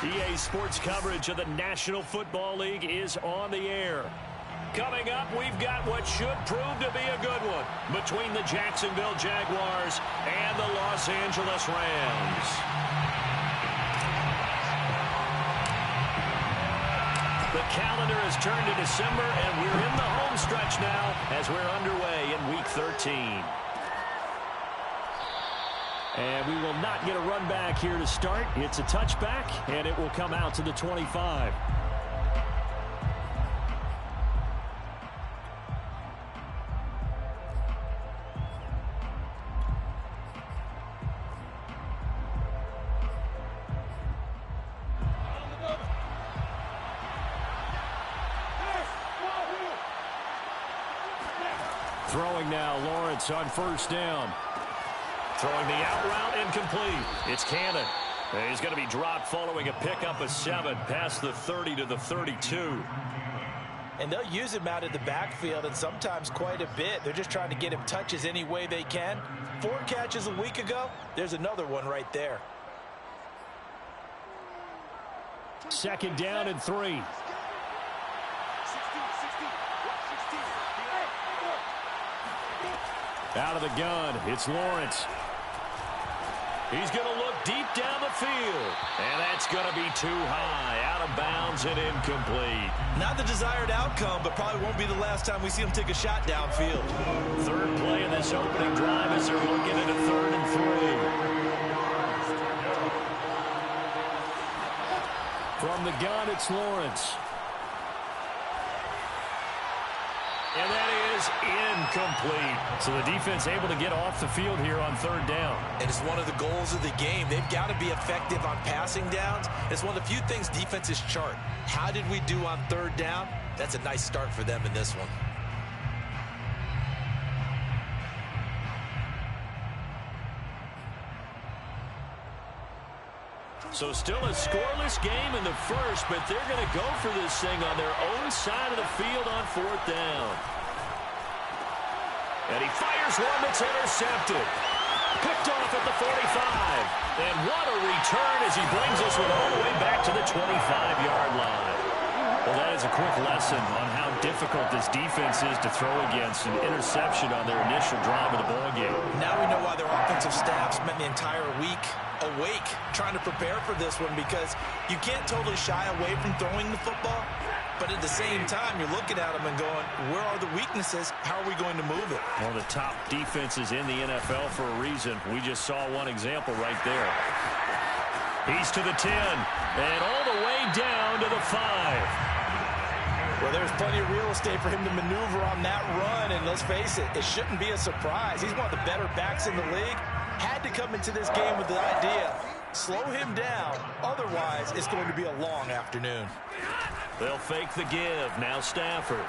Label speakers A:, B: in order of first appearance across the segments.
A: EA Sports coverage of the National Football League is on the air. Coming up, we've got what should prove to be a good one between the Jacksonville Jaguars and the Los Angeles Rams. The calendar has turned to December, and we're in the home stretch now as we're underway in Week 13. And we will not get a run back here to start. It's a touchback, and it will come out to the 25. Throwing now, Lawrence on first down. Throwing the out route, incomplete. It's Cannon. He's going to be dropped following a pickup of 7 past the 30 to the 32.
B: And they'll use him out of the backfield, and sometimes quite a bit. They're just trying to get him touches any way they can. 4 catches a week ago. There's another one right there.
A: Second down and 3. Out of the gun, it's Lawrence. He's going to look deep down the field. And that's going to be too high. Out of bounds and incomplete.
B: Not the desired outcome, but probably won't be the last time we see him take a shot downfield.
A: Third play in this opening drive as they're looking at a 3rd and 3. From the gun, it's Lawrence. And that is incomplete. So the defense able to get off the field here on 3rd down.
B: And it's one of the goals of the game. They've got to be effective on passing downs. It's one of the few things defenses chart. How did we do on 3rd down? That's a nice start for them in this one.
A: So still a scoreless game in the first, but they're going to go for this thing on their own side of the field on 4th down. And he fires one that's intercepted. Picked off at the 45. And what a return as he brings this one all the way back to the 25-yard line. Well, that is a quick lesson on how difficult this defense is to throw against an interception on their initial drive of the ballgame.
B: Now we know why their offensive staff spent the entire week awake trying to prepare for this one, because you can't totally shy away from throwing the football, but at the same time you're looking at them and going, where are the weaknesses? How are we going to move it?
A: One of the top defenses in the NFL for a reason. We just saw one example right there. He's to the 10 and all the way down to the 5.
B: Well, there's plenty of real estate for him to maneuver on that run, and let's face it, it shouldn't be a surprise. He's one of the better backs in the league. Had to come into this game with the idea, slow him down, otherwise it's going to be a long afternoon.
A: They'll fake the give. Now Stafford.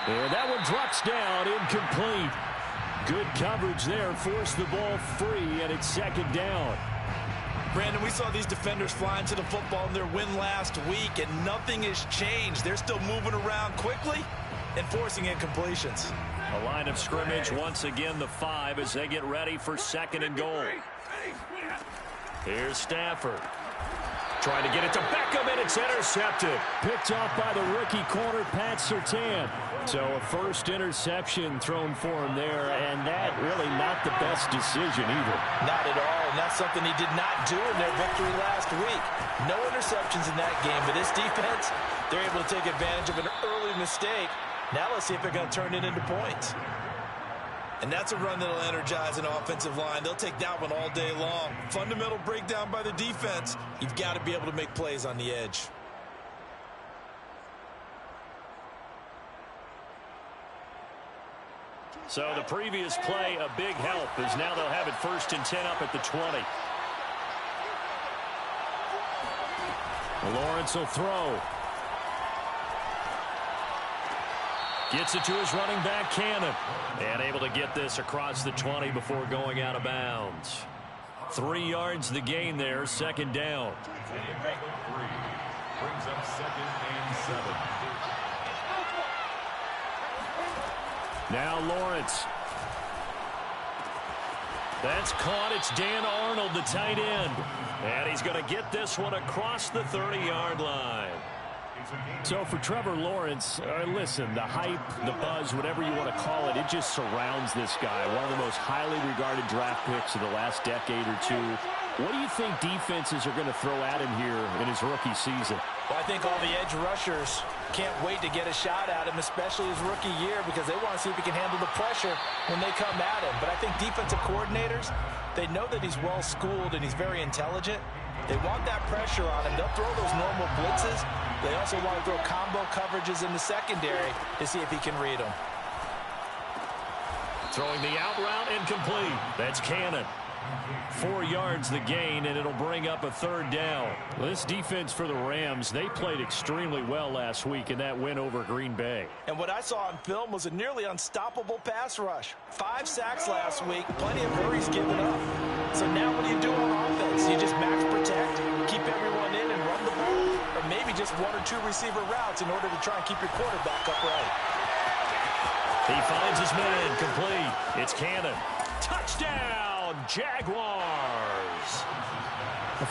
A: And that one drops down, incomplete. Good coverage there, forced the ball free, and it's 2nd down.
B: Brandon, we saw these defenders flying to the football in their win last week, and nothing has changed. They're still moving around quickly and forcing incompletions.
A: A line of scrimmage once again, the 5, as they get ready for 2nd and goal. Here's Stafford. Trying to get it to Beckham, and it's intercepted. Picked off by the rookie corner, Pat Surtain. So a first interception thrown for him there, and that really not the best decision either.
B: Not at all, and that's something he did not do in their victory last week. No interceptions in that game, but this defense, they're able to take advantage of an early mistake. Now let's see if they're going to turn it into points. And that's a run that'll energize an offensive line. They'll take that one all day long. Fundamental breakdown by the defense. You've got to be able to make plays on the edge.
A: So the previous play, a big help, as now they'll have it 1st and 10 up at the 20. Lawrence will throw. Gets it to his running back, Cannon. And able to get this across the 20 before going out of bounds. 3 yards the gain there, 2nd down.
C: Brings up 2nd and 7.
A: Now Lawrence. That's caught. It's Dan Arnold, the tight end. And he's he's going to get this one across the 30-yard line.
D: So for Trevor Lawrence, listen, the hype, the buzz, whatever you want to call it, it just surrounds this guy. One of the most highly regarded draft picks of the last decade or two. What do you think defenses are going to throw at him here in his rookie season?
B: Well, I think all the edge rushers can't wait to get a shot at him, especially his rookie year, because they want to see if he can handle the pressure when they come at him. But I think defensive coordinators, they know that he's well-schooled and he's very intelligent. They want that pressure on him. They'll throw those normal blitzes. They also want to throw combo coverages in the secondary to see if he can read them.
A: Throwing the out route and complete. That's Cannon. 4 yards the gain, and it'll bring up a third down.
D: Well, this defense for the Rams, they played extremely well last week in that win over Green Bay.
B: And what I saw on film was a nearly unstoppable pass rush. 5 sacks last week, plenty of hurries given up. So now what do you do on offense? You just max protect, keep everyone in and run the ball? Or maybe just 1 or 2 receiver routes in order to try and keep your quarterback upright.
A: He finds his man, complete. It's Cannon. Touchdown, Jaguars.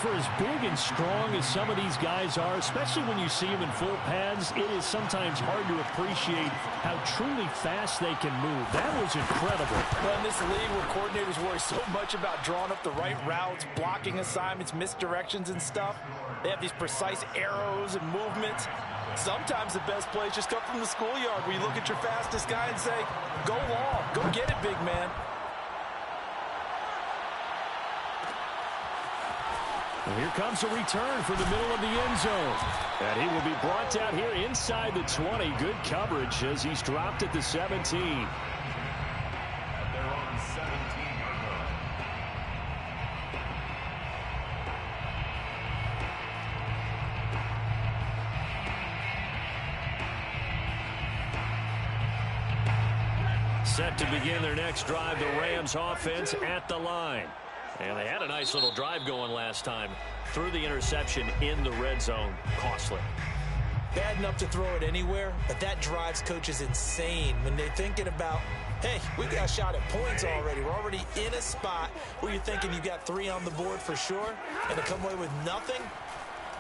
D: For as big and strong as some of these guys are, especially when you see them in full pads, it is sometimes hard to appreciate how truly fast they can move. That was incredible.
B: Well, in this league where coordinators worry so much about drawing up the right routes, blocking assignments, misdirections and stuff, they have these precise arrows and movements. Sometimes the best plays just come from the schoolyard where you look at your fastest guy and say, go long, go get it, big man.
D: And here comes a return from the middle of the end zone. And he will be brought down here inside the 20. Good coverage as he's dropped at the 17.
C: They're on 17-yard line.
A: Set to begin their next drive, the Rams offense at the line. And they had a nice little drive going last time. Threw the interception in the red zone. Costly.
B: Bad enough to throw it anywhere, but that drives coaches insane when they're thinking about, hey, we got a shot at points already. We're already in a spot where you're thinking you got 3 on the board for sure, and to come away with nothing,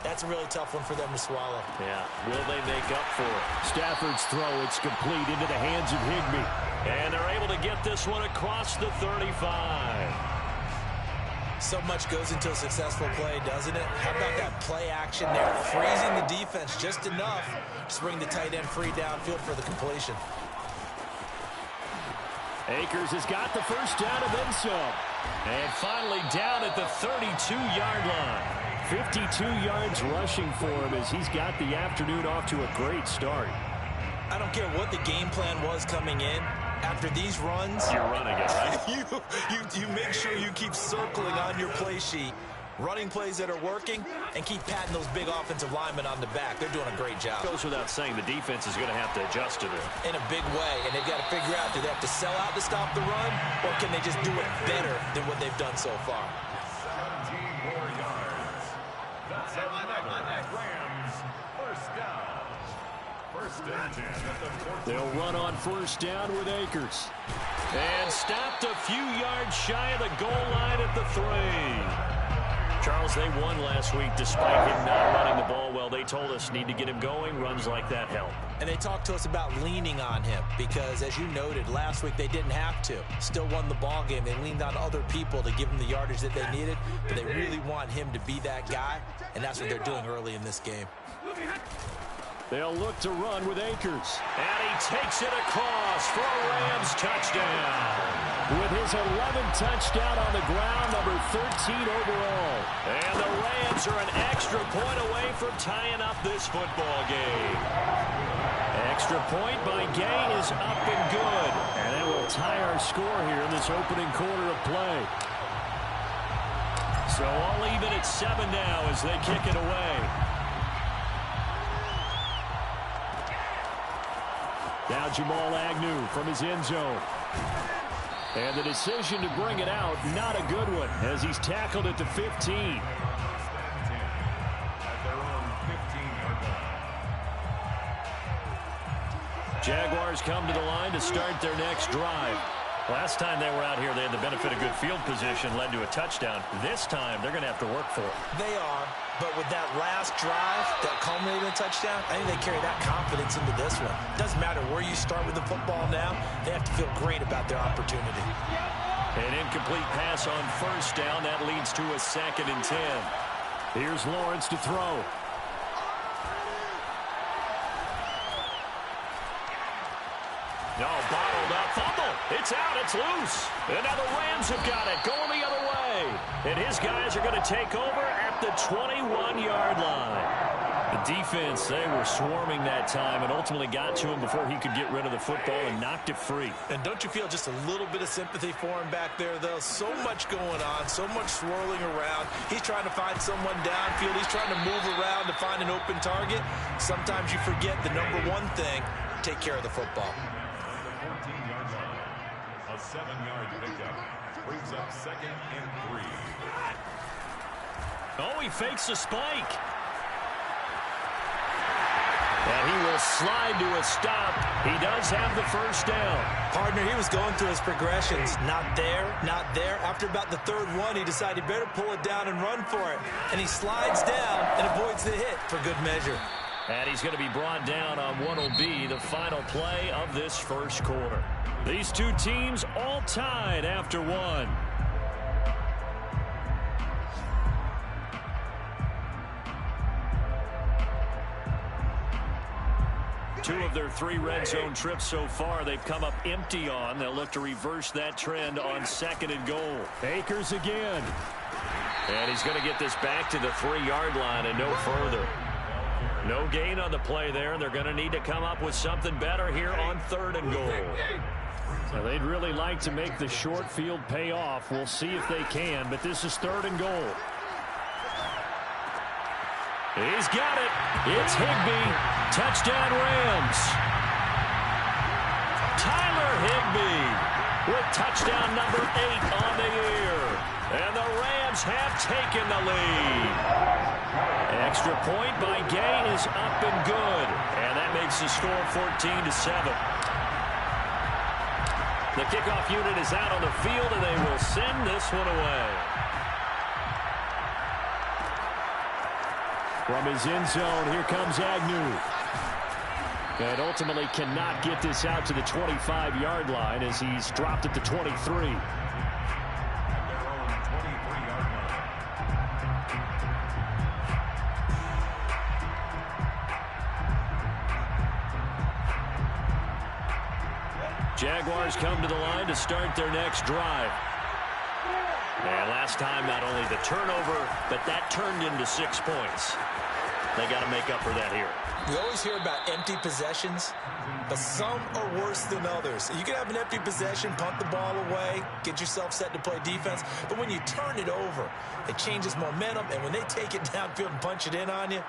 B: that's a really tough one for them to swallow.
A: Yeah, will they make up for it?
D: Stafford's throw, it's complete into the hands of Higbee.
A: And they're able to get this one across the 35.
B: So much goes into a successful play, doesn't it? How about that play action there? Freezing the defense just enough to bring the tight end free downfield for the completion.
D: Akers has got the first down and then some.
A: And finally down at the 32-yard line.
D: 52 yards rushing for him as he's got the afternoon off to a great start.
B: I don't care what the game plan was coming in. After these runs,
A: you're running it, right?
B: you make sure you keep circling on your play sheet, running plays that are working, and keep patting those big offensive linemen on the back. They're doing a great job.
A: Goes without saying the defense is going to have to adjust to this.
B: In a big way, and they've got to figure out, do they have to sell out to stop the run, or can they just do it better than what they've done so far?
C: 17 more yards. That's another Rams first down. First and 10 at the 14.
D: They'll run on first down with Akers.
A: And stopped a few yards shy of the goal line at the 3. Charles, they won last week despite him not running the ball well. They told us need to get him going. Runs like that help.
B: And they talked to us about leaning on him because, as you noted, last week they didn't have to. Still won the ball game. They leaned on other people to give them the yardage that they needed, but they really want him to be that guy, and that's what they're doing early in this game.
D: They'll look to run with Akers.
A: And he takes it across for a Rams touchdown.
D: With his 11th touchdown on the ground, number 13 overall.
A: And the Rams are an extra point away from tying up this football game.
D: Extra point by Gay is up and good. And that will tie our score here in this opening quarter of play.
A: So all even at 7 now as they kick it away.
D: Now Jamal Agnew from his end zone. And the decision to bring it out, not a good one, as he's tackled at the 15.
C: At their own 15-yard line.
A: Jaguars come to the line to start their next drive.
D: Last time they were out here, they had the benefit of good field position, led to a touchdown. This time, they're going to have to work for it.
B: They are, but with that last drive that culminated in a touchdown, I think they carry that confidence into this one. Doesn't matter where you start with the football now, they have to feel great about their opportunity.
D: An incomplete pass on first down. That leads to a 2nd and 10. Here's Lawrence to throw. No, bottled up. Fumble. It's out. It's loose. And now the Rams have got it. Going the other way. And his guys are going to take over at the 21-yard line. The defense, they were swarming that time and ultimately got to him before he could get rid of the football and knocked it free.
B: And don't you feel just a little bit of sympathy for him back there, though? So much going on, so much swirling around. He's trying to find someone downfield. He's trying to move around to find an open target. Sometimes you forget the number one thing, take care of the football.
C: 14-yard line. A 7-yard pickup brings up 2nd and 3.
D: Oh, he fakes a spike. And he will slide to a stop. He does have the first down.
B: Partner, he was going through his progressions. Not there, not there. After about the 3rd one, he decided he better pull it down and run for it. And he slides down and avoids the hit for good measure.
D: And he's going to be brought down on what will be the final play of this first quarter. These two teams all tied after one. Two of their 3 red zone trips so far, they've come up empty on. They'll look to reverse that trend on 2nd and goal. Akers again. And he's going to get this back to the 3-yard line and no further. No gain on the play there. They're going to need to come up with something better here on 3rd and goal. So they'd really like to make the short field pay off. We'll see if they can, but this is 3rd and goal. He's got it. It's Higbee. Touchdown Rams. Tyler Higbee with touchdown number 8 on the year. And the Rams have taken the lead. Extra point by Gay is up and good. And that makes the score 14-7. The kickoff unit is out on the field, and they will send this one away. From his end zone, here comes Agnew. And ultimately cannot get this out to the 25-yard line as he's dropped at the 23.
C: At their own 23-yard line.
D: Jaguars come to the line to start their next drive. And last time, not only the turnover, but that turned into 6 points. They got to make up for that here.
B: We always hear about empty possessions, but some are worse than others. You can have an empty possession, punt the ball away, get yourself set to play defense, but when you turn it over, it changes momentum, and when they take it downfield and punch it in on you,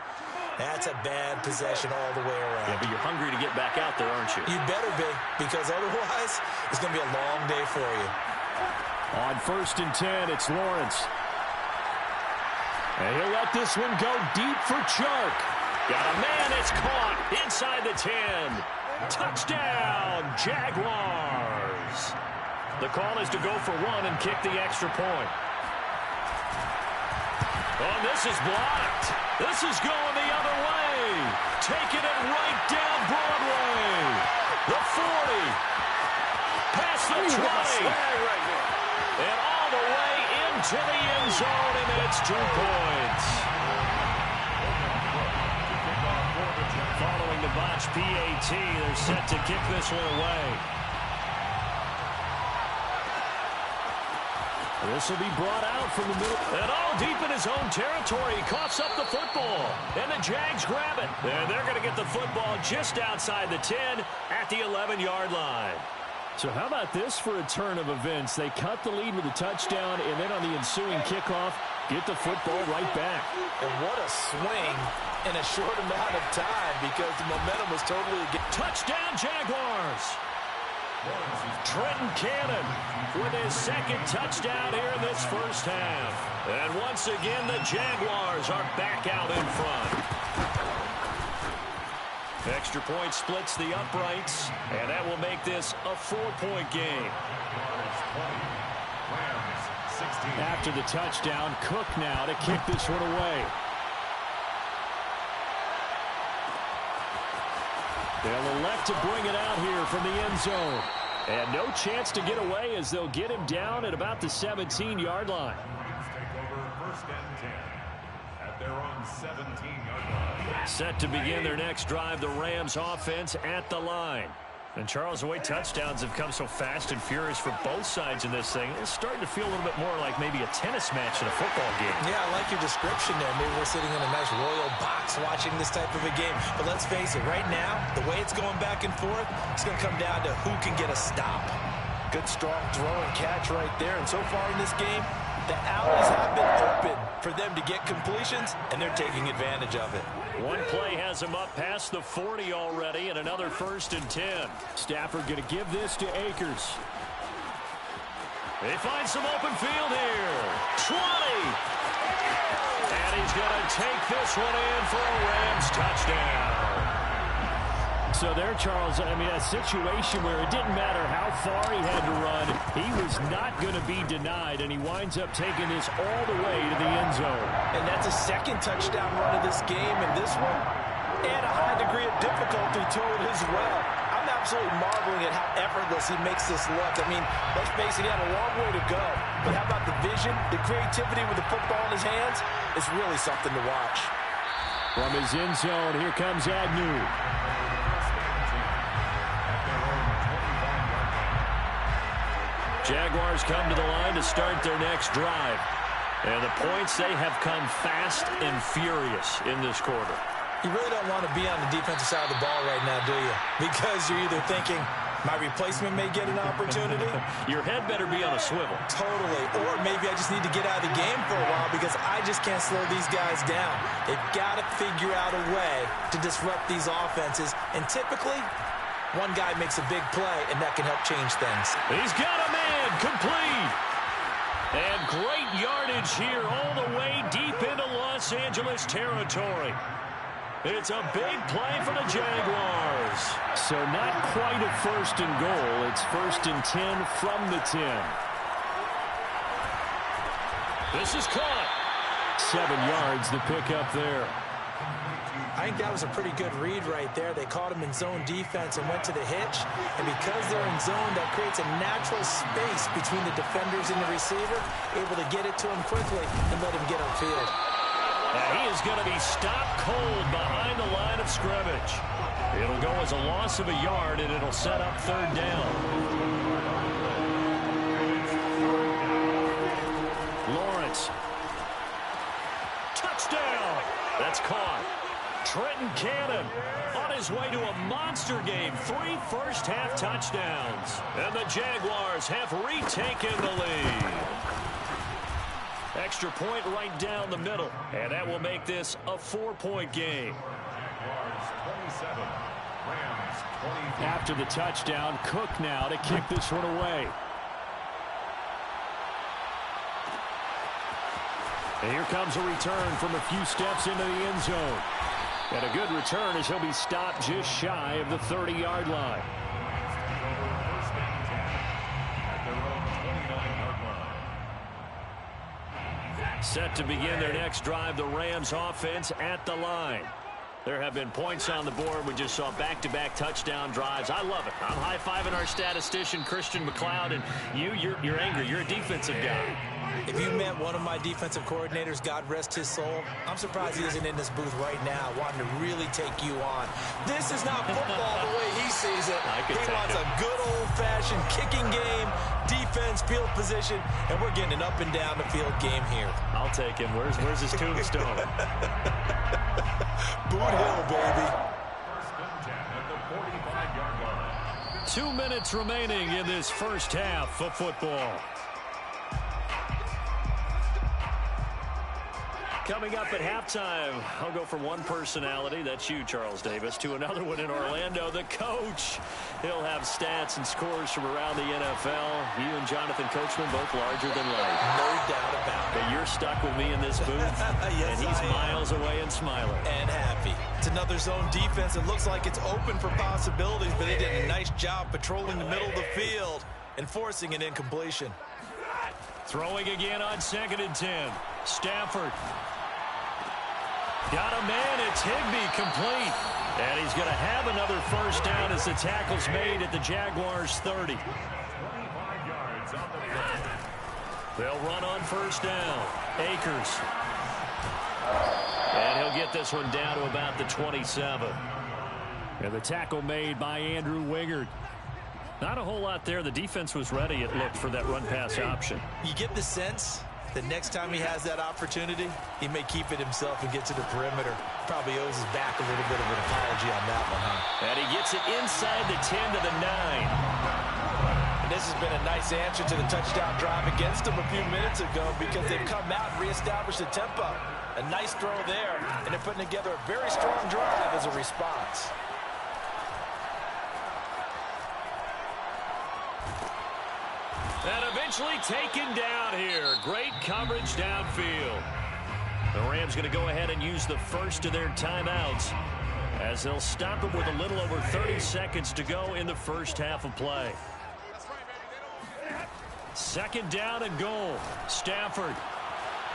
B: that's a bad possession all the way around.
D: Yeah, but you're hungry to get back out there, aren't you?
B: You better be, because otherwise, it's going to be a long day for you.
D: On 1st and 10, it's Lawrence. And he'll let this one go deep for Chark. Got a man, it's caught inside the 10. Touchdown, Jaguars. The call is to go for 1 and kick the extra point. Oh, this is blocked. This is going the other way. Taking it right down Broadway. The 40. Past the 20. And all the way into the end zone, and it's 2 points. Following the botch PAT, they're set to kick this one away. This will be brought out from the middle. And all deep in his own territory. He coughs up the football. And the Jags grab it. And they're going to get the football just outside the 10 at the 11-yard line. So how about this for a turn of events? They cut the lead with a touchdown, and then on the ensuing kickoff, get the football right back.
B: And what a swing in a short amount of time, because the momentum was totally against.
D: Touchdown, Jaguars! Trenton Cannon with his 2nd touchdown here in this first half. And once again, the Jaguars are back out in front.
A: Extra point splits the uprights, and that will make this a 4-point game.
D: After the touchdown, Cook now to kick this one away. They'll elect to bring it out here from the end zone. And no chance to get away as they'll get him down at about the 17-yard line.
C: Take over 1st and 10 at their own 17-yard line.
A: Set to begin their next drive, the Rams offense at the line. And Charles, the way touchdowns have come so fast and furious for both sides in this thing, it's starting to feel a little bit more like maybe a tennis match than a football game.
B: Yeah, I like your description there. Maybe we're sitting in a nice royal box watching this type of a game. But let's face it, right now, the way it's going back and forth, it's going to come down to who can get a stop. Good, strong throw and catch right there. And so far in this game, the alleys have been open for them to get completions, and they're taking advantage of it.
A: One play has him up past the 40 already, and another 1st and 10.
D: Stafford going to give this to Akers.
A: They find some open field here. 20! And he's going to take this one in for a Rams touchdown.
D: So there, Charles, I mean, a situation where it didn't matter how far he had to run, he was not going to be denied, and he winds up taking this all the way to the end zone.
B: And that's a second touchdown run of this game, and this one, and a high degree of difficulty to it as well. I'm absolutely marveling at how effortless he makes this look. I mean, let's face it, he had a long way to go. But how about the vision, the creativity with the football in his hands? It's really something to watch.
D: From his end zone, here comes Agnew.
A: Jaguars come to the line to start their next drive. And the points, they have come fast and furious in this quarter.
B: You really don't want to be on the defensive side of the ball right now, do you? Because you're either thinking, my replacement may get an opportunity.
A: Your head better be on a swivel.
B: Totally. Or maybe I just need to get out of the game for a while because I just can't slow these guys down. They've got to figure out a way to disrupt these offenses. And typically, one guy makes a big play, and that can help change things.
A: He's got a man complete. And great yardage here all the way deep into Los Angeles territory. It's a big play for the Jaguars.
D: So not quite a 1st and goal. It's 1st and 10 from the 10.
A: This is caught.
D: 7 yards the pickup there.
B: I think that was a pretty good read right there. They caught him in zone defense and went to the hitch. And because they're in zone, that creates a natural space between the defenders and the receiver, able to get it to him quickly and let him get upfield.
A: And he is going to be stopped cold behind the line of scrimmage. It'll go as a loss of a yard, and it'll set up 3rd down. Lawrence. Touchdown. That's caught. Trenton Cannon on his way to a monster game. 3 first-half touchdowns. And the Jaguars have retaken the lead. Extra point right down the middle. And that will make this a 4-point game.
D: After the touchdown, Cook now to kick this one away. And here comes a return from a few steps into the end zone. And a good return as he'll be stopped just shy of the 30-yard line.
A: Set to begin their next drive, the Rams offense at the line. There have been points on the board. We just saw back-to-back touchdown drives. I love it. I'm high-fiving our statistician, Christian McLeod, and you're angry. You're a defensive guy.
B: If you met one of my defensive coordinators, God rest his soul, I'm surprised he isn't in this booth right now wanting to really take you on. This is not football the way he sees it. He wants a good old-fashioned kicking game, defense, field position, and we're getting an up-and-down the field game here.
A: I'll take him. Where's his tombstone?
B: Boot Hill, baby.
A: 2 minutes remaining in this first half of football. Coming up at halftime, I'll go from one personality, that's you, Charles Davis, to another one in Orlando, the coach. He'll have stats and scores from around the NFL. You and Jonathan Coachman, both larger than life.
B: No doubt about it.
A: But you're stuck with me in this booth,
B: Yes,
A: and he's miles away and smiling.
B: And happy. It's another zone defense. It looks like it's open for possibilities, but they did a nice job patrolling the middle of the field and forcing an incompletion.
A: Throwing again on 2nd and 10. Stafford. Got a man. It's Higbee, complete. And he's going to have another first down as the tackle's made at the Jaguars' 30.
C: 25 yards on the play.
A: They'll run on first down. Akers. And he'll get this one down to about the 27.
D: And the tackle made by Andrew Wingard. Not a whole lot there. The defense was ready, it looked, for that run-pass option.
B: You get the sense that next time he has that opportunity, he may keep it himself and get to the perimeter. Probably owes his back a little bit of an apology on that one, huh?
A: And he gets it inside the 10 to the 9.
B: And this has been a nice answer to the touchdown drive against them a few minutes ago because they've come out and reestablished the tempo. A nice throw there, and they're putting together a very strong drive as a response.
A: And eventually taken down here. Great coverage downfield. The Rams going to go ahead and use the first of their timeouts as they'll stop him with a little over 30 seconds to go in the first half of play. 2nd down and goal. Stafford.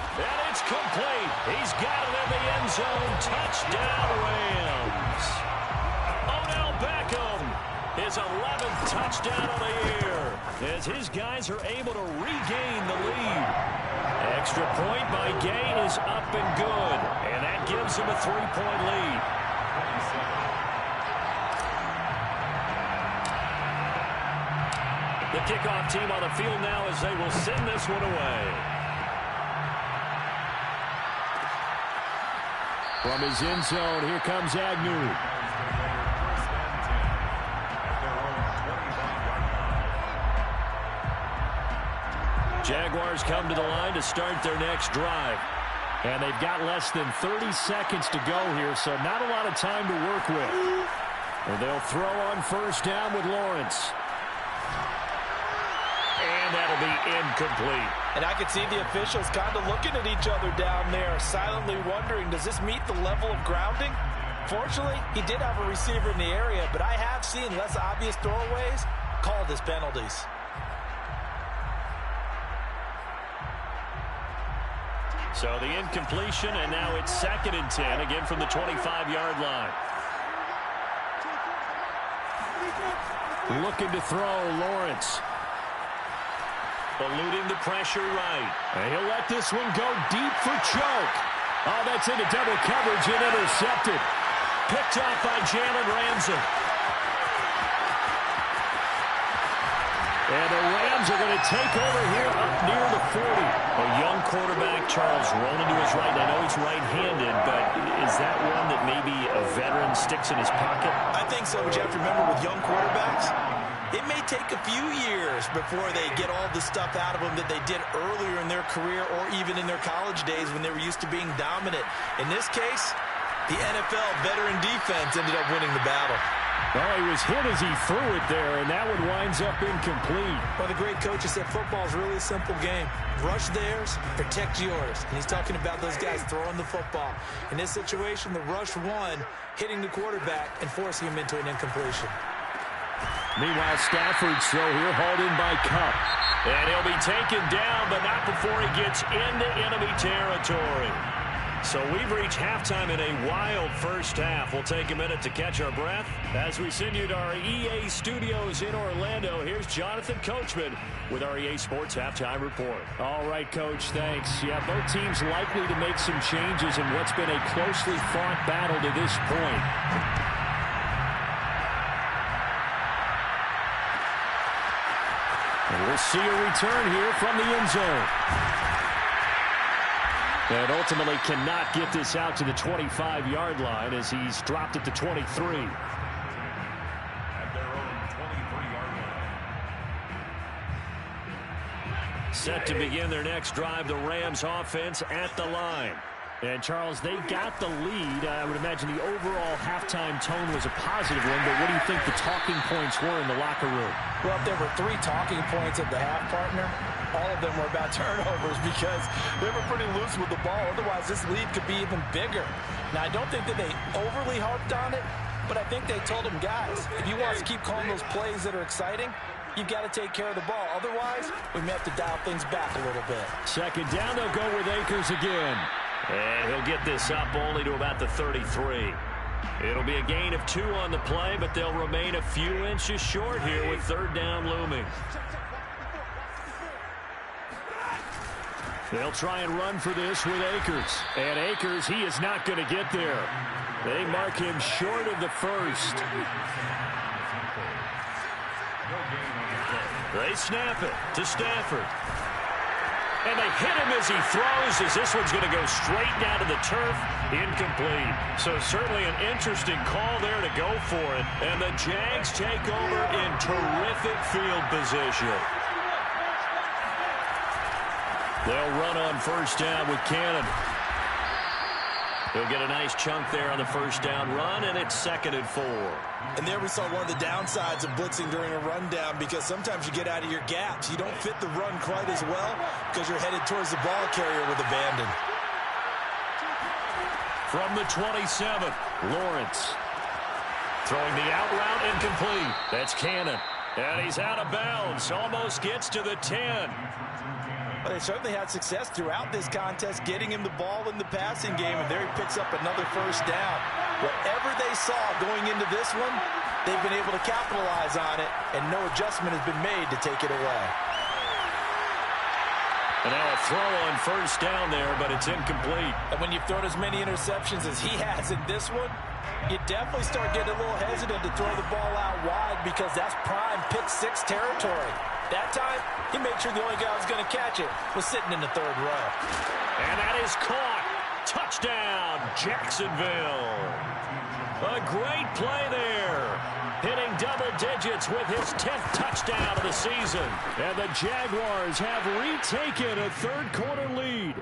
A: And it's complete. He's got it in the end zone. Touchdown, Rams. Odell Beckham, his 11th touchdown of the year, as his guys are able to regain the lead. Extra point by Gain is up and good, and that gives him a 3-point lead. The kickoff team on the field now as they will send this one away.
D: From his end zone, here comes Agnew.
A: Jaguars come to the line to start their next drive.
D: And they've got less than 30 seconds to go here, so not a lot of time to work with. And they'll throw on first down with Lawrence.
A: And that'll be incomplete.
B: And I could see the officials kind of looking at each other down there, silently wondering, does this meet the level of grounding? Fortunately, he did have a receiver in the area, but I have seen less obvious throwaways called as penalties.
A: So the incompletion, and now it's 2nd and 10, again from the 25-yard line.
D: Looking to throw, Lawrence.
A: Eluding the pressure right.
D: And he'll let this one go deep for choke. Oh, that's into double coverage and intercepted.
A: Picked off by Jalen Ramsey.
D: And the Rams are going to take over here up near the 40.
A: A young quarterback, Charles, rolling to his right. I know he's right-handed, but is that one that maybe a veteran sticks in his pocket?
B: I think so, but you have to remember with young quarterbacks, it may take a few years before they get all the stuff out of them that they did earlier in their career or even in their college days when they were used to being dominant. In this case, the NFL veteran defense ended up winning the battle.
D: Well, he was hit as he threw it there, and that one winds up incomplete.
B: Well, the great coach has said football is really a simple game. Rush theirs, protect yours. And he's talking about those guys throwing the football. In this situation, the rush won, hitting the quarterback and forcing him into an incompletion.
D: Meanwhile, Stafford's throw here hauled in by Kupp.
A: And he'll be taken down, but not before he gets into enemy territory. So we've reached halftime in a wild first half. We'll take a minute to catch our breath as we send you to our EA studios in Orlando. Here's Jonathan Coachman with our EA Sports Halftime Report.
D: All right, Coach, thanks. Yeah, both teams likely to make some changes in what's been a closely fought battle to this point. And we'll see a return here from the end zone. And ultimately cannot get this out to the 25-yard line as he's dropped at the 23.
C: At their own 23-yard line.
A: Set to begin their next drive, the Rams offense at the line.
D: And, Charles, they got the lead. I would imagine the overall halftime tone was a positive one, but what do you think the talking points were in the locker room?
B: Well, if there were 3 talking points at the half, partner, all of them were about turnovers because they were pretty loose with the ball. Otherwise, this lead could be even bigger. Now, I don't think that they overly harped on it, but I think they told them, guys, if you want us to keep calling those plays that are exciting, you've got to take care of the ball. Otherwise, we may have to dial things back a little bit.
D: Second down, they'll go with Akers again.
A: And he'll get this up only to about the 33. It'll be a gain of 2 on the play, but they'll remain a few inches short here with third down looming.
D: They'll try and run for this with Akers. And Akers, he is not going to get there. They mark him short of the first.
A: They snap it to Stafford. And they hit him as he throws, as this one's going to go straight down to the turf. Incomplete. So certainly an interesting call there to go for it. And the Jags take over in terrific field position. They'll run on first down with Cannon. He'll get a nice chunk there on the first down run, and it's 2nd and 4.
B: And there we saw one of the downsides of blitzing during a rundown, because sometimes you get out of your gaps. You don't fit the run quite as well because you're headed towards the ball carrier with abandon.
A: From the 27, Lawrence. Throwing the out route incomplete. That's Cannon. And he's out of bounds. Almost gets to the 10.
B: But they certainly had success throughout this contest, getting him the ball in the passing game, and there he picks up another first down. Whatever they saw going into this one, they've been able to capitalize on it, and no adjustment has been made to take it away.
A: And now a throw on first down there, but it's incomplete.
B: And when you've thrown as many interceptions as he has in this one, you definitely start getting a little hesitant to throw the ball out wide, because that's prime pick 6 territory. That time, he made sure the only guy who was going to catch it was sitting in the 3rd row.
A: And that is caught. Touchdown, Jacksonville. A great play there. Hitting double digits with his 10th touchdown of the season. And the Jaguars have retaken a 3rd-quarter lead.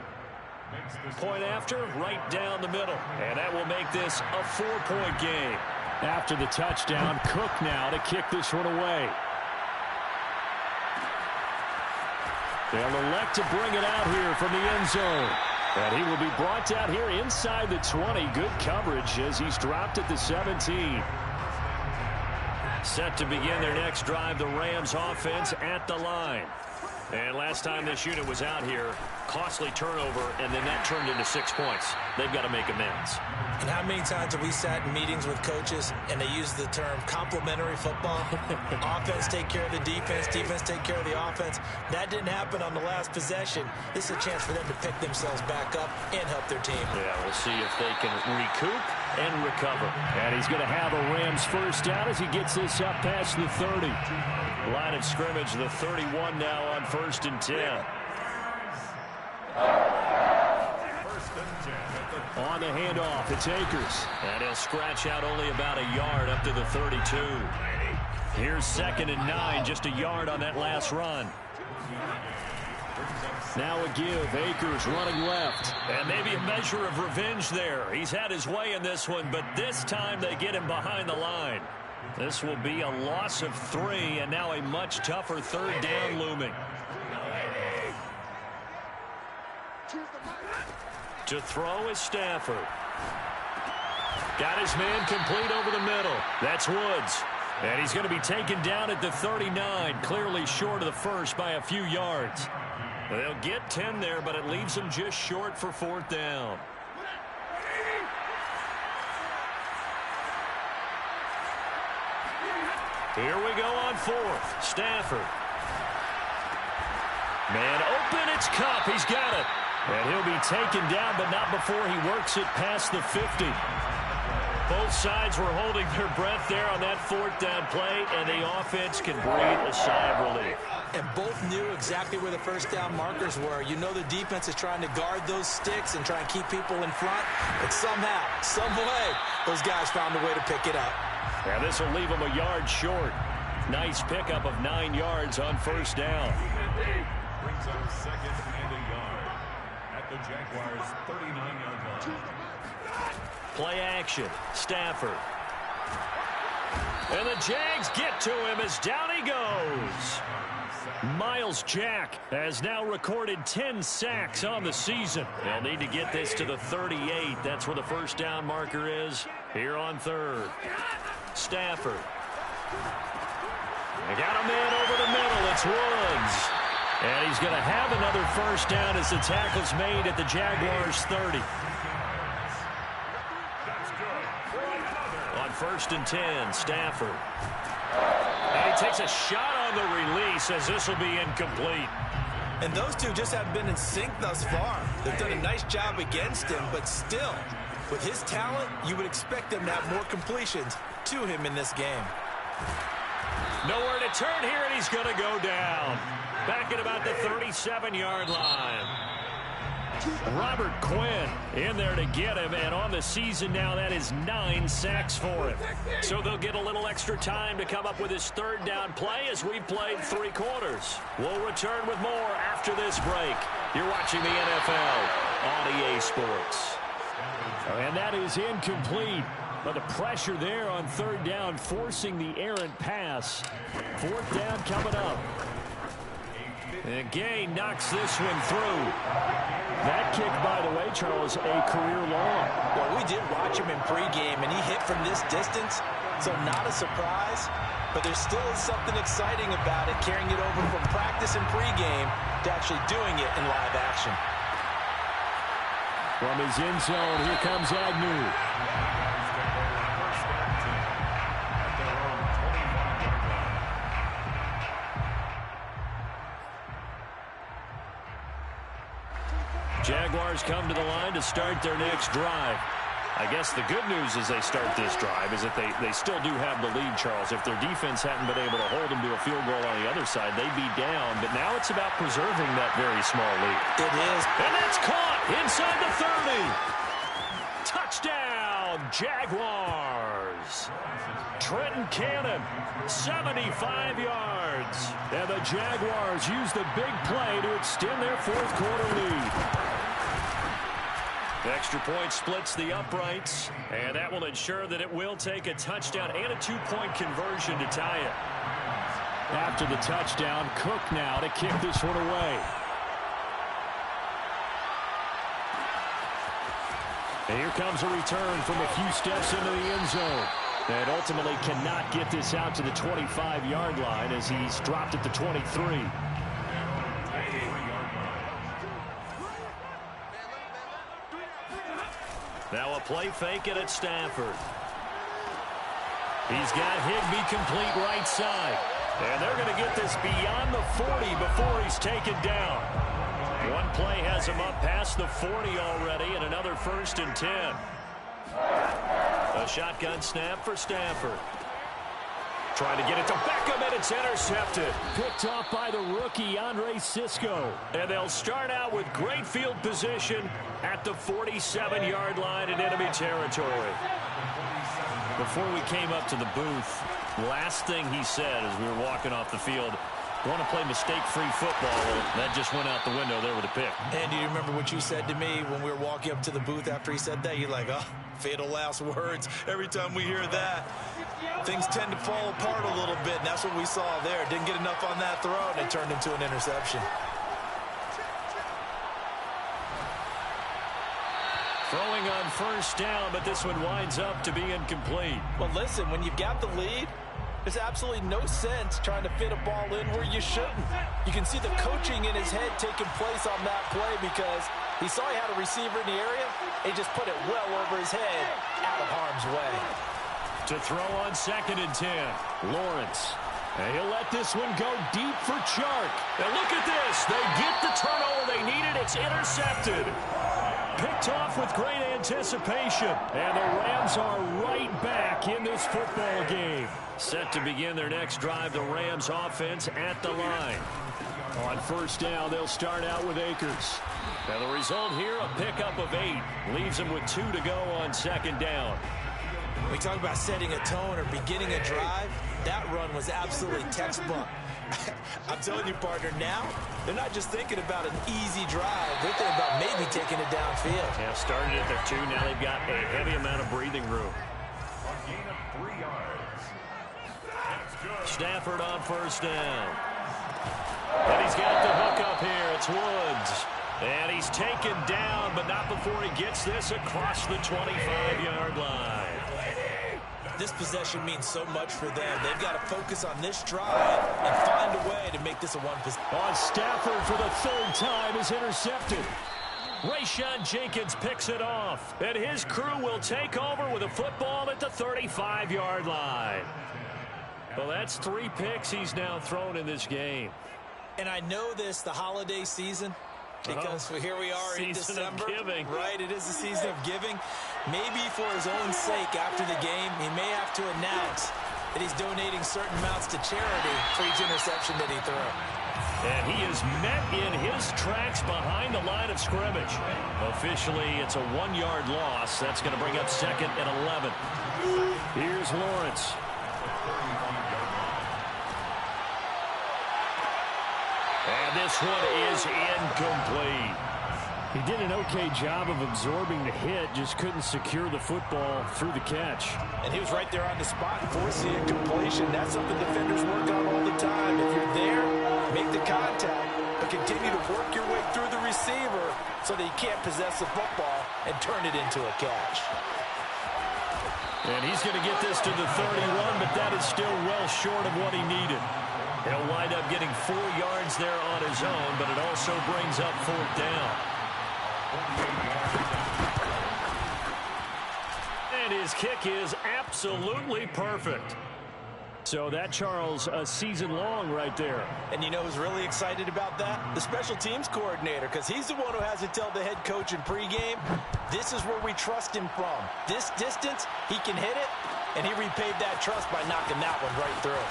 A: Point after, right down the middle. And that will make this a 4-point game.
D: After the touchdown, Cook now to kick this one away. They'll elect to bring it out here from the end zone. And he will be brought down here inside the 20. Good coverage as he's dropped at the 17.
A: Set to begin their next drive, the Rams offense at the line. And last time this unit was out here, costly turnover, and then that turned into 6 points. They've got to make amends.
B: And how many times have we sat in meetings with coaches and they use the term complementary football? Offense take care of the defense, defense take care of the offense. That didn't happen on the last possession. This is a chance for them to pick themselves back up and help their team.
A: Yeah, we'll see if they can recoup and recover.
D: And he's going to have a Rams first down as he gets this up past the 30.
A: Line of scrimmage, the 31 now on 1st and 10.
D: On the handoff, it's Akers.
A: And he'll scratch out only about a yard up to the 32. Here's 2nd and 9, just a yard on that last run.
D: Now a give, Akers running left.
A: And maybe a measure of revenge there. He's had his way in this one, but this time they get him behind the line. This will be a loss of 3, and now a much tougher 3rd down looming. To throw is Stafford. Got his man complete over the middle. That's Woods. And he's going to be taken down at the 39, clearly short of the first by a few yards. They'll get 10 there, but it leaves them just short for 4th down. Here we go on 4th. Stafford. Man open, it's Kupp. He's got it. And he'll be taken down, but not before he works it past the 50. Both sides were holding their breath there on that 4th down play, and the offense can breathe a sigh of relief.
B: And both knew exactly where the first down markers were. You know the defense is trying to guard those sticks and try and keep people in front. But somehow, some way, those guys found a way to pick it up.
A: Now this will leave them a yard short. Nice pickup of 9 yards on 1st down.
C: Brings up 2nd and a yard at the Jaguars' 39-yard line.
A: Play action. Stafford. And the Jags get to him as down he goes. Myles Jack has now recorded 10 sacks on the season. They'll need to get this to the 38. That's where the first down marker is here on third. Stafford. They got a man over the middle. It's Woods. And he's going to have another first down as the tackle's made at the Jaguars' 30. On 1st and 10, Stafford. And he takes a shot on the release as this will be incomplete.
B: And those two just haven't been in sync thus far. They've done a nice job against him, but still, with his talent, you would expect them to have more completions to him in this game.
A: Nowhere to turn here, and he's going to go down. Back at about the 37-yard line. Robert Quinn in there to get him, and on the season now, that is 9 sacks for him. So they'll get a little extra time to come up with his third down play as we've played 3 quarters. We'll return with more after this break. You're watching the NFL on EA Sports.
D: And that is incomplete. But the pressure there on third down, forcing the errant pass. 4th down coming up. And Gay knocks this one through. That kick, by the way, Charles, a career long.
B: Well, we did watch him in pregame, and he hit from this distance, so not a surprise. But there still is something exciting about it, carrying it over from practice and pregame to actually doing it in live action.
D: From his end zone, here comes Agnew. Jaguars come to the line to start their next drive. I guess the good news as they start this drive is that they still do have the lead, Charles. If their defense hadn't been able to hold them to a field goal on the other side, they'd be down. But now it's about preserving that very small lead.
B: It is.
A: And that's caught inside the 30. Touchdown, Jaguars. Trenton Cannon, 75 yards. And the Jaguars use the big play to extend their 4th quarter lead. The extra point splits the uprights, and that will ensure that it will take a touchdown and a 2-point conversion to tie it.
D: After the touchdown, Cook now to kick this one away. And here comes a return from a few steps into the end zone. And ultimately cannot get this out to the 25-yard line as he's dropped at the 23.
A: Now a play fake it at Stafford. He's got Higbee complete right side. And they're going to get this beyond the 40 before he's taken down. One play has him up past the 40 already, and another 1st and 10. A shotgun snap for Stafford. Trying to get it to Beckham, and it's intercepted.
D: Picked off by the rookie, Andre Cisco.
A: And they'll start out with great field position at the 47-yard line in enemy territory. Before we came up to the booth, last thing he said as we were walking off the field, want to play mistake-free football. That just went out the window there with a pick.
B: And do you remember what you said to me when we were walking up to the booth after he said that? You're like, oh, fatal last words. Every time we hear that, things tend to fall apart a little bit, and that's what we saw there. Didn't get enough on that throw, and it turned into an interception.
A: Throwing on 1st down, but this one winds up to be incomplete.
B: Well, listen, when you've got the lead, there's absolutely no sense trying to fit a ball in where you shouldn't. You can see the coaching in his head taking place on that play because he saw he had a receiver in the area. He just put it well over his head, out of harm's way.
A: To throw on 2nd and 10,
D: Lawrence. And he'll let this one go deep for Chark.
A: And look at this. They get the turnover they needed. It's intercepted. Picked off with great anticipation.
D: And the Rams are right back in this football game.
A: Set to begin their next drive, the Rams offense at the line.
D: On 1st down, they'll start out with Akers.
A: And the result here, a pickup of 8. Leaves them with 2 to go on 2nd down.
B: We talk about setting a tone or beginning a drive. That run was absolutely textbook. I'm telling you, partner, now they're not just thinking about an easy drive. They're thinking about maybe taking it downfield.
D: Yeah, started at their 2. Now they've got a heavy amount of breathing room.
C: A gain of 3 yards. That's good.
D: Stafford on first down. And he's got the hook up here. It's Woods. And he's taken down, but not before he gets this across the 25-yard line.
B: This possession means so much for them. They've got to focus on this drive and find a way to make this a one possession.
D: Stafford for the 3rd time is intercepted. Rayshawn Jenkins picks it off, and his crew will take over with a football at the 35-yard line. Well, that's 3 picks he's now thrown in this game.
B: And I know this, the holiday season, because here we are in December.
D: Season of giving.
B: Right, it is the season of giving. Maybe for his own sake after the game, he may have to announce that he's donating certain amounts to charity for each interception that he threw.
D: And he is met in his tracks behind the line of scrimmage. Officially, it's a 1-yard loss. That's going to bring up 2nd and 11. Here's Lawrence. And this one is incomplete. He did an okay job of absorbing the hit, just couldn't secure the football through the catch.
B: And he was right there on the spot, forcing incompletion. That's something defenders work on all the time. If you're there, make the contact, but continue to work your way through the receiver so that he can't possess the football and turn it into a catch.
D: And he's going to get this to the 31, but that is still well short of what he needed. He'll wind up getting 4 yards there on his own, but it also brings up 4th down. And his kick is absolutely perfect. So that, Charles, a season long right there.
B: And you know who's really excited about that? The special teams coordinator, because he's the one who has to tell the head coach in pregame, this is where we trust him from. This distance, he can hit it, and he repaid that trust by knocking that one right through.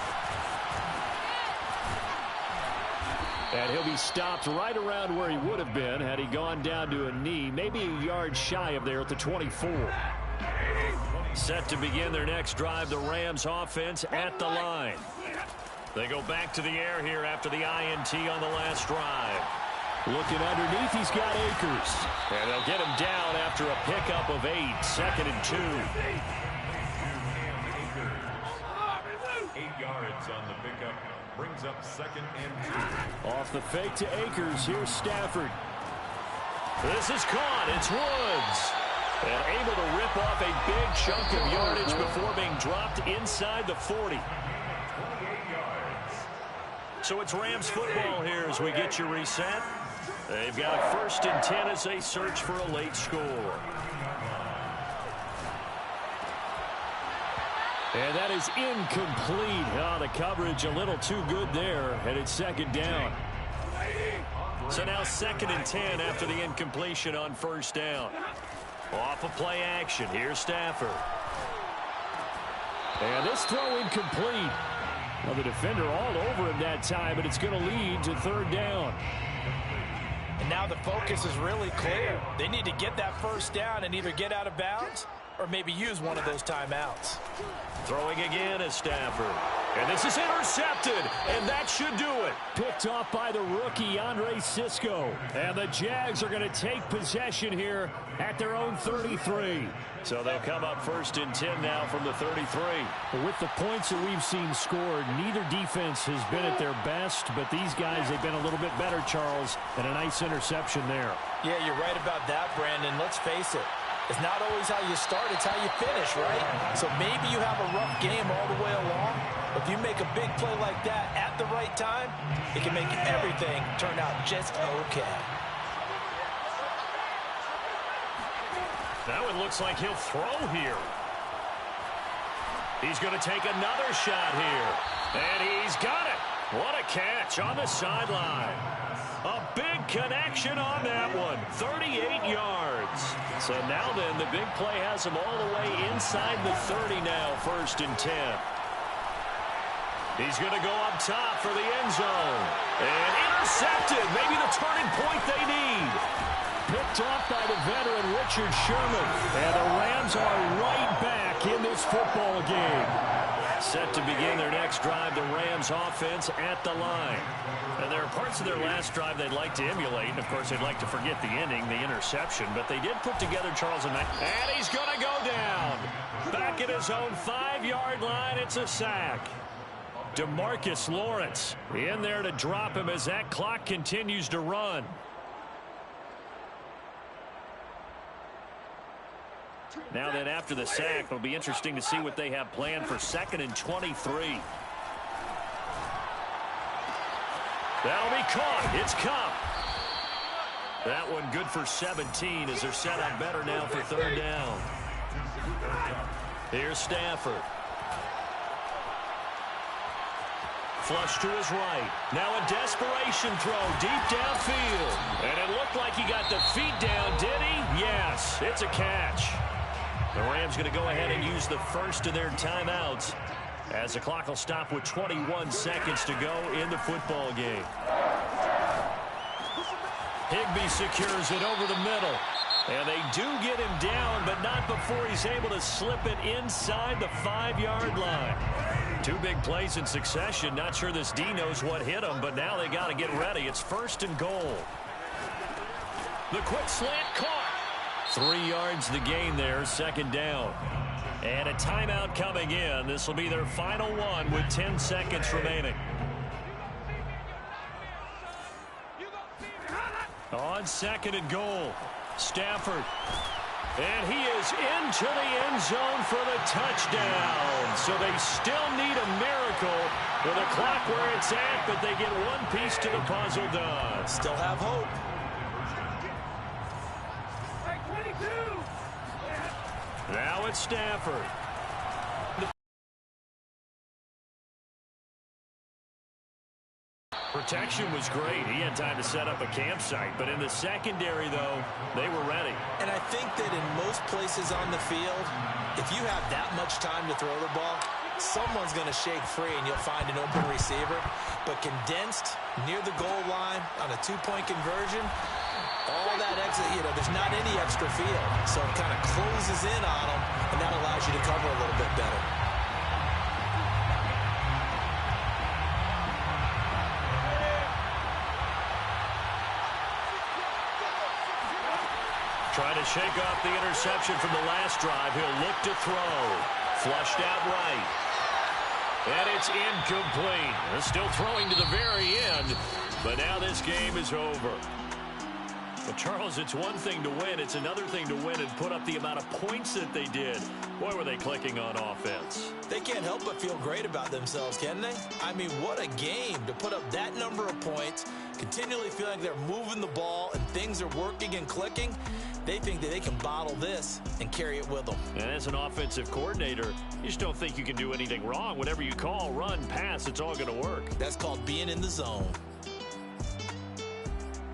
D: And he'll be stopped right around where he would have been had he gone down to a knee, maybe a yard shy of there at the 24. Set to begin their next drive, the Rams offense at the line. They go back to the air here after the INT on the last drive. Looking underneath, he's got Akers. And they'll get him down after a pickup of 8, 2nd and 2.
C: 8 yards on the pickup. Brings up 2nd and 2.
D: Off the fake to Akers. Here's Stafford. This is caught. It's Woods. And able to rip off a big chunk of yardage before being dropped inside the 40.
C: 28 yards.
D: So it's Rams football here as we get you reset. They've got a 1st and 10 as they search for a late score. And that is incomplete. Oh, the coverage a little too good there, and it's 2nd down. So now 2nd and 10 after the incompletion on 1st down. Off of play action. Here's Stafford. And this throw incomplete. Well, the defender all over him that time, but it's going to lead to 3rd down.
B: And now the focus is really clear. They need to get that 1st down and either get out of bounds or maybe use one of those timeouts.
D: Throwing again is Stafford. And this is intercepted, and that should do it. Picked off by the rookie, Andre Sisco. And the Jags are going to take possession here at their own 33. So they'll come up 1st and 10 now from the 33. With the points that we've seen scored, neither defense has been at their best, but these guys, they've been a little bit better, Charles, and a nice interception there.
B: Yeah, you're right about that, Brandon. Let's face it. It's not always how you start, it's how you finish, right? So maybe you have a rough game all the way along. If you make a big play like that at the right time, it can make everything turn out just okay.
D: Now it looks like he'll throw here. He's going to take another shot here. And he's got it. What a catch on the sideline. A big connection on that one. 38 yards. So now then, the big play has him all the way inside the 30 now, 1st and 10. He's going to go up top for the end zone. And intercepted. Maybe the turning point they need. Picked off by the veteran Richard Sherman. And the Rams are right back in this football game. Set to begin their next drive, the Rams offense at the line. And there are parts of their last drive they'd like to emulate. And, of course, they'd like to forget the ending, the interception. But they did put together Charles and Matt. And he's going to go down. Back at his own 5-yard line, it's a sack. DeMarcus Lawrence in there to drop him as that clock continues to run. Now then, after the sack, it'll be interesting to see what they have planned for 2nd and 23. That'll be caught. It's Kupp. That one good for 17 as they're set up better now for 3rd down. Here's Stafford. Flush to his right. Now a desperation throw deep downfield. And it looked like he got the feet down, did he? Yes, it's a catch. The Rams going to go ahead and use the first of their timeouts as the clock will stop with 21 seconds to go in the football game. Higbee secures it over the middle. And they do get him down, but not before he's able to slip it inside the 5-yard line. 2 big plays in succession. Not sure this D knows what hit him, but now they got to get ready. It's 1st and goal. The quick slant caught. 3 yards the gain there, 2nd down. And a timeout coming in. This will be their final one with 10 seconds remaining. On 2nd and goal, Stafford. And he is into the end zone for the touchdown. So they still need a miracle with the clock where it's at, but they get one piece to the puzzle done.
B: Still have hope.
D: Now it's Stafford. Protection was great. He had time to set up a campsite. But in the secondary, though, they were ready.
B: And I think that in most places on the field, if you have that much time to throw the ball, someone's going to shake free and you'll find an open receiver. But condensed near the goal line on a 2-point conversion, all that exit, there's not any extra field. So it kind of closes in on them, and that allows you to cover a little bit better.
D: Trying to shake off the interception from the last drive. He'll look to throw. Flushed out right. And it's incomplete. They're still throwing to the very end, but now this game is over. Well, Charles, it's one thing to win. It's another thing to win and put up the amount of points that they did. Boy, were they clicking on offense.
B: They can't help but feel great about themselves, can they? I mean, what a game to put up that number of points, continually feel like they're moving the ball and things are working and clicking. They think that they can bottle this and carry it with them.
D: And as an offensive coordinator, you just don't think you can do anything wrong. Whatever you call, run, pass, it's all going to work.
B: That's called being in the zone.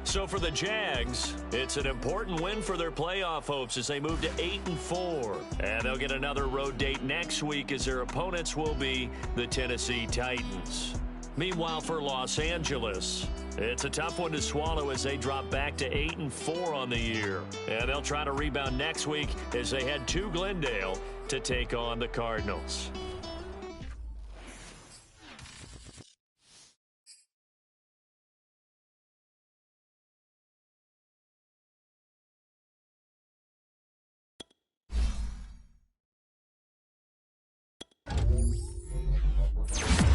D: So for the Jags, it's an important win for their playoff hopes as they move to 8-4. And they'll get another road date next week as their opponents will be the Tennessee Titans. Meanwhile, for Los Angeles, it's a tough one to swallow as they drop back to 8-4 on the year. And they'll try to rebound next week as they head to Glendale to take on the Cardinals.